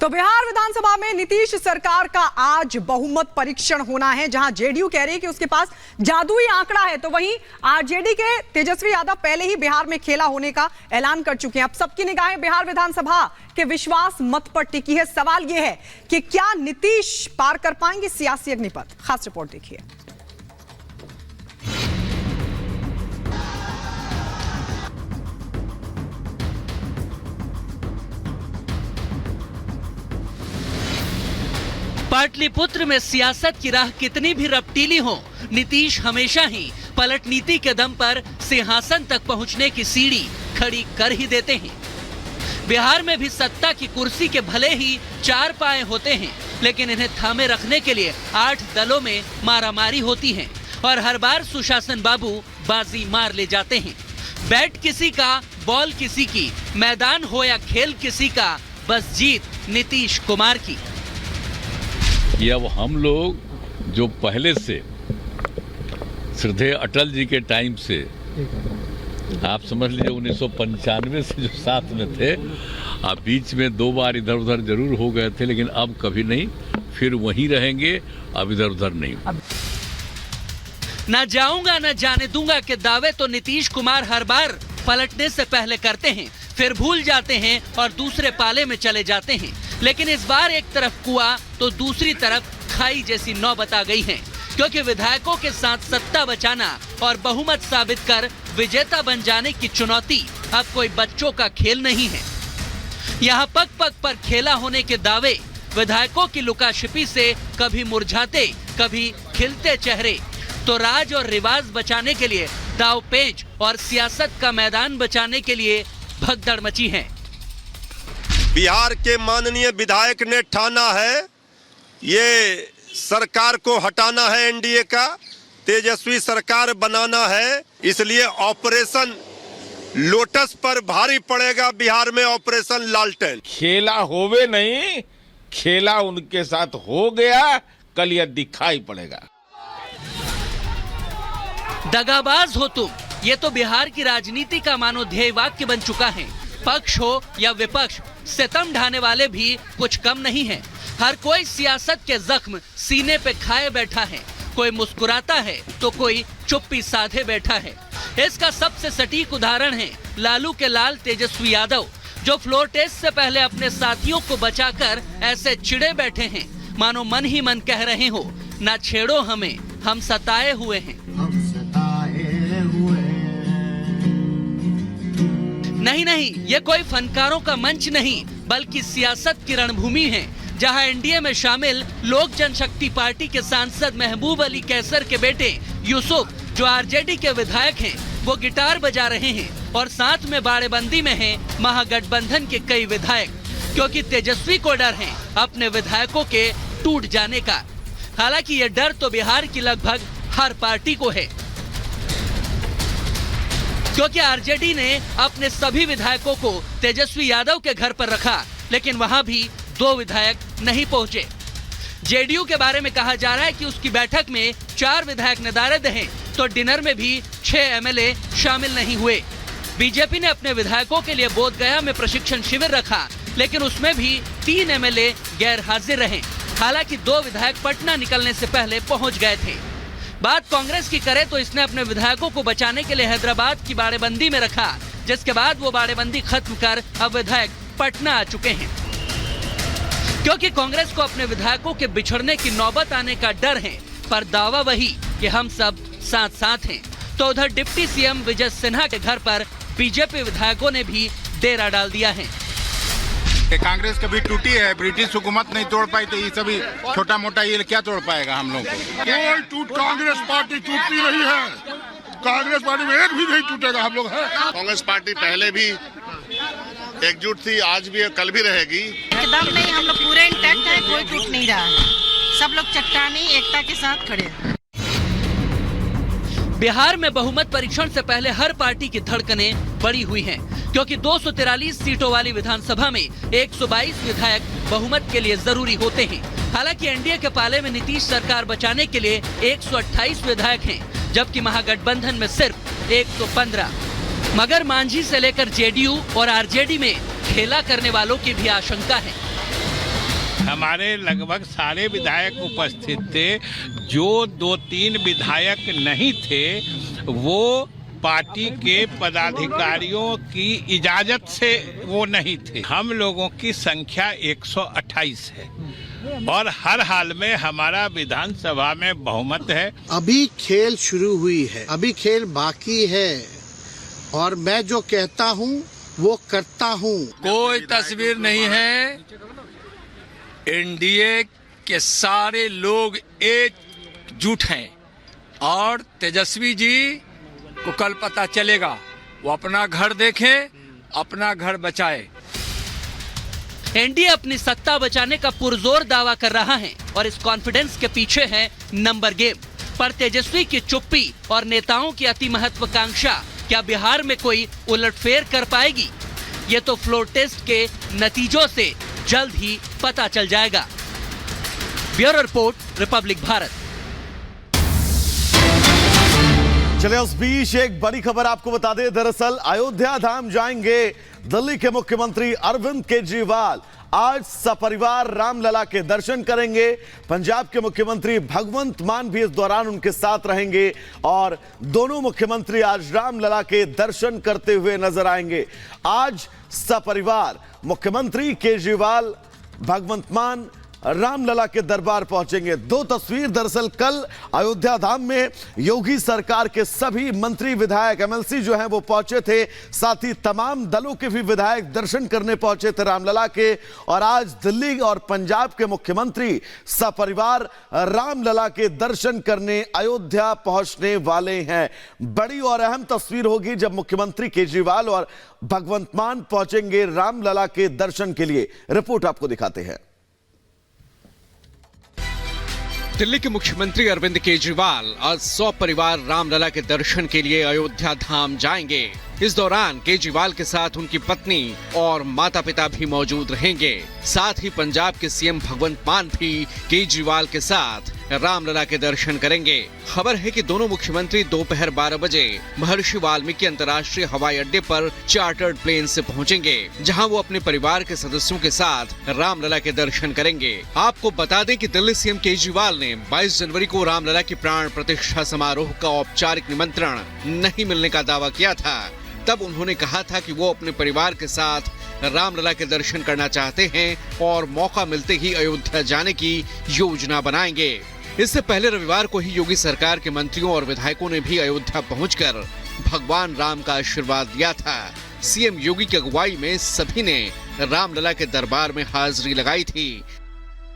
तो बिहार विधानसभा में नीतीश सरकार का आज बहुमत परीक्षण होना है, जहां जेडीयू कह रही है कि उसके पास जादुई आंकड़ा है, तो वहीं आरजेडी के तेजस्वी यादव पहले ही बिहार में खेला होने का ऐलान कर चुके हैं। अब सबकी निगाहें बिहार विधानसभा के विश्वास मत पर टिकी है। सवाल यह है कि क्या नीतीश पार कर पाएंगे सियासी अग्निपथ? खास रिपोर्ट देखिए। पाटलिपुत्र में सियासत की राह कितनी भी रपटीली हो, नीतीश हमेशा ही पलट नीति के दम पर सिंहासन तक पहुंचने की सीढ़ी खड़ी कर ही देते हैं। बिहार में भी सत्ता की कुर्सी के भले ही 4 पाए होते हैं, लेकिन इन्हें थामे रखने के लिए 8 दलों में मारामारी होती है और हर बार सुशासन बाबू बाजी मार ले जाते हैं। बैट किसी का, बॉल किसी की, मैदान हो या खेल किसी का, बस जीत नीतीश कुमार की। कि अब हम लोग जो पहले से श्रद्धेय अटल जी के टाइम से, आप समझ लीजिए 1995 से जो साथ में थे, आप बीच में 2 बार इधर उधर जरूर हो गए थे, लेकिन अब कभी नहीं, फिर वहीं रहेंगे, अब इधर उधर नहीं। ना जाऊंगा ना जाने दूंगा के दावे तो नीतीश कुमार हर बार पलटने से पहले करते हैं, फिर भूल जाते हैं और दूसरे पाले में चले जाते हैं। लेकिन इस बार एक तरफ कुआं तो दूसरी तरफ खाई जैसी नौबत आ गई है, क्योंकि विधायकों के साथ सत्ता बचाना और बहुमत साबित कर विजेता बन जाने की चुनौती अब कोई बच्चों का खेल नहीं है। यहाँ पग पग पर खेला होने के दावे, विधायकों की लुकाछिपी से कभी मुरझाते कभी खिलते चेहरे, तो राज और रिवाज बचाने के लिए दांव-पेच और सियासत का मैदान बचाने के लिए भगदड़ मची है। बिहार के माननीय विधायक ने ठाना है ये सरकार को हटाना है, एनडीए का तेजस्वी सरकार बनाना है, इसलिए ऑपरेशन लोटस पर भारी पड़ेगा बिहार में ऑपरेशन लालटेन। खेला होवे नहीं, खेला उनके साथ हो गया, कल यह दिखाई पड़ेगा। दगाबाज हो तुम, ये तो बिहार की राजनीति का मानो ध्येय वाक्य बन चुका है। पक्ष हो या विपक्ष, सितम ढाने वाले भी कुछ कम नहीं हैं। हर कोई सियासत के जख्म सीने पे खाए बैठा है, कोई मुस्कुराता है तो कोई चुप्पी साधे बैठा है। इसका सबसे सटीक उदाहरण है लालू के लाल तेजस्वी यादव, जो फ्लोर टेस्ट से पहले अपने साथियों को बचाकर ऐसे चिड़े बैठे हैं मानो मन ही मन कह रहे हो, ना छेड़ो हमें, हम सताए हुए हैं। नहीं, ये कोई फनकारों का मंच नहीं, बल्कि सियासत की रणभूमि है, जहां एनडीए में शामिल लोक जनशक्ति पार्टी के सांसद महबूब अली कैसर के बेटे यूसुफ, जो आरजेडी के विधायक हैं, वो गिटार बजा रहे हैं और साथ में बाड़ेबंदी में हैं महागठबंधन के कई विधायक, क्योंकि तेजस्वी को डर है अपने विधायकों के टूट जाने का। हालांकि ये डर तो बिहार की लगभग हर पार्टी को है, क्योंकि आरजेडी ने अपने सभी विधायकों को तेजस्वी यादव के घर पर रखा, लेकिन वहां भी 2 विधायक नहीं पहुंचे। जेडीयू के बारे में कहा जा रहा है कि उसकी बैठक में 4 विधायक नदारद हैं, तो डिनर में भी 6 एमएलए शामिल नहीं हुए। बीजेपी ने अपने विधायकों के लिए बोधगया में प्रशिक्षण शिविर रखा, लेकिन उसमें भी 3 एमएलए गैर हाजिर रहे। हालांकि 2 विधायक पटना निकलने से पहले पहुंच गए थे। बात कांग्रेस की करे तो इसने अपने विधायकों को बचाने के लिए हैदराबाद की बाड़ेबंदी में रखा, जिसके बाद वो बाड़ेबंदी खत्म कर अब विधायक पटना आ चुके हैं। क्योंकि कांग्रेस को अपने विधायकों के बिछड़ने की नौबत आने का डर है, पर दावा वही कि हम सब साथ साथ हैं। तो उधर डिप्टी सीएम विजय सिन्हा के घर पर बीजेपी विधायकों ने भी डेरा डाल दिया है। कांग्रेस कभी टूटी है, ब्रिटिश हुकूमत नहीं तोड़ पाई, तो ये सभी छोटा मोटा ये क्या तोड़ पाएगा हम लोग को? कांग्रेस पार्टी टूटती नहीं है, कांग्रेस पार्टी में एक भी नहीं टूटेगा। हम लोग है, कांग्रेस पार्टी पहले भी एकजुट थी, आज भी कल भी रहेगी। एकदम नहीं, हम लोग पूरे इंटैक्ट है, कोई टूट नहीं रहा है, सब लोग चट्टानी एकता के साथ खड़े हैं। बिहार में बहुमत परीक्षण से पहले हर पार्टी की धड़कनें बढ़ी हुई हैं, क्योंकि 243 सीटों वाली विधानसभा में 122 विधायक बहुमत के लिए जरूरी होते हैं। हालांकि एनडीए के पाले में नीतीश सरकार बचाने के लिए 128 विधायक हैं, जबकि महागठबंधन में सिर्फ 115। मगर मांझी से लेकर जेडीयू और आरजेडी में खेला करने वालों की भी आशंका है। हमारे लगभग सारे विधायक उपस्थित थे। जो 2-3 विधायक नहीं थे वो पार्टी के पदाधिकारियों की इजाजत से वो नहीं थे। हम लोगों की संख्या 128 है और हर हाल में हमारा विधानसभा में बहुमत है। अभी खेल शुरू हुई है, अभी खेल बाकी है और मैं जो कहता हूँ वो करता हूँ। कोई तस्वीर नहीं है। एनडीए के सारे लोग एकजुट हैं और तेजस्वी जी को कल पता चलेगा। वो अपना घर देखे, अपना घर बचाए। एनडीए अपनी सत्ता बचाने का पुरजोर दावा कर रहा है और इस कॉन्फिडेंस के पीछे है नंबर गेम। पर तेजस्वी की चुप्पी और नेताओं की अति महत्वाकांक्षा क्या बिहार में कोई उलटफेर कर पाएगी? ये तो फ्लोर टेस्ट के नतीजों से जल्द ही पता चल जाएगा। Bureau report, Republic Bharat. चलिए उस बीच एक बड़ी खबर आपको बता दें। दरअसल अयोध्या धाम जाएंगे दिल्ली के मुख्यमंत्री अरविंद केजरीवाल। आज सपरिवार रामलला के दर्शन करेंगे। पंजाब के मुख्यमंत्री भगवंत मान भी इस दौरान उनके साथ रहेंगे और दोनों मुख्यमंत्री आज रामलला के दर्शन करते हुए नजर आएंगे। आज सपरिवार मुख्यमंत्री केजरीवाल, भगवंत मान रामलला के दरबार पहुंचेंगे। दो तस्वीर दरअसल कल अयोध्या धाम में योगी सरकार के सभी मंत्री, विधायक, एमएलसी जो हैं वो पहुंचे थे। साथ ही तमाम दलों के भी विधायक दर्शन करने पहुंचे थे रामलला के। और आज दिल्ली और पंजाब के मुख्यमंत्री सपरिवार रामलला के दर्शन करने अयोध्या पहुंचने वाले हैं। बड़ी और अहम तस्वीर होगी जब मुख्यमंत्री केजरीवाल और भगवंत मान पहुंचेंगे रामलला के दर्शन के लिए। रिपोर्ट आपको दिखाते हैं। दिल्ली के मुख्यमंत्री अरविंद केजरीवाल आज सपरिवार रामलला के दर्शन के लिए अयोध्या धाम जाएंगे। इस दौरान केजरीवाल के साथ उनकी पत्नी और माता पिता भी मौजूद रहेंगे। साथ ही पंजाब के सीएम भगवंत मान भी केजरीवाल के साथ रामलला के दर्शन करेंगे। खबर है कि दोनों मुख्यमंत्री दोपहर 12 बजे महर्षि वाल्मीकि अंतर्राष्ट्रीय हवाई अड्डे पर चार्टर्ड प्लेन से पहुंचेंगे, जहां वो अपने परिवार के सदस्यों के साथ रामलला के दर्शन करेंगे। आपको बता दें कि दिल्ली सीएम केजरीवाल ने 22 जनवरी को रामलला की प्राण प्रतिष्ठा समारोह का औपचारिक निमंत्रण नहीं मिलने का दावा किया था। तब उन्होंने कहा था कि वो अपने परिवार के साथ रामलला के दर्शन करना चाहते हैं और मौका मिलते ही अयोध्या जाने की योजना बनाएंगे। इससे पहले रविवार को ही योगी सरकार के मंत्रियों और विधायकों ने भी अयोध्या पहुंचकर भगवान राम का आशीर्वाद लिया था। सीएम योगी की अगुवाई में सभी ने रामलला के दरबार में हाजिरी लगाई थी।